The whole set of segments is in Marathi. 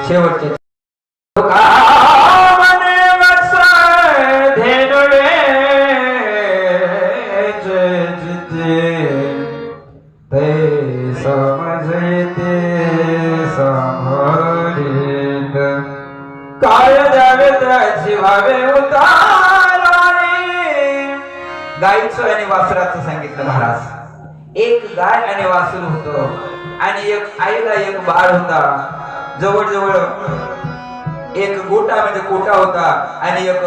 शेवटचे गायचं आणि वासराचं सांगितलं महाराज. एक गाय आणि वासरू होतं आणि एक आईला एक बाळ होता. जवळजवळ एक गोटा म्हणजे कोटा होता आणि एक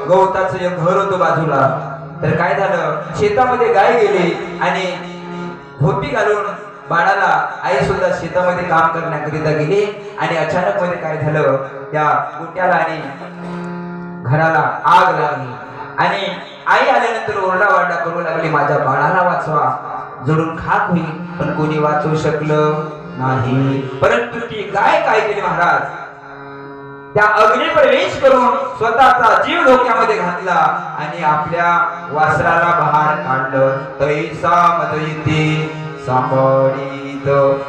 गवताचं एक घर होतं बाजूला. तर काय झालं, शेतामध्ये गाय गेली आणि झोपी घालून बाळाला आई सुद्धा शेतामध्ये काम करण्याकरिता गेली आणि अचानक मध्ये काय झालं, त्या गोट्याला आणि घराला आग लागली आणि आई आल्यानंतर ओरडावारडा करू लागली, माझ्या बाळाला वाचवा, जळून खाक होईल. पण कोणी वाचवू शकलं नाही. परंतु ती गाय काय केली महाराज, त्या अग्नी प्रवेश करून स्वतःचा जीव धोक्यामध्ये घातला आणि आपल्या वासराला बाहेर काढलं. तैसा मदयिते सांभाळीत.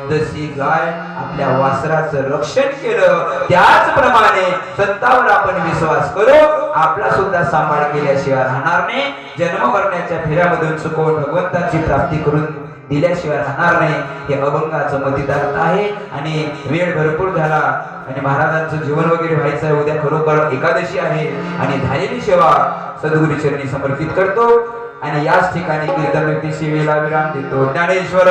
जशी गाय आपल्या वासराचं रक्षण केलं त्याचप्रमाणे संतावर आपण विश्वास करू, आपला सुद्धा सांभाळ केल्याशिवाय राहणार नाही. जन्म मरण्याच्या फेऱ्यामधून चुकवून भगवंताची प्राप्ती करून दिल्याशिवाय राहणार नाही. हे अभंगाचं मतितार्थ आहे आणि वेळ भरपूर झाला आणि महाराजांचं जीवन वगैरे व्हायचं आहे. उद्या खरोखर एकादशी आहे आणि झालेली सेवा सद्गुरू चरणी समर्पित करतो आणि याच ठिकाणी कीर्तन व्यक्ती सेवेला विराम देतो. ज्ञानेश्वर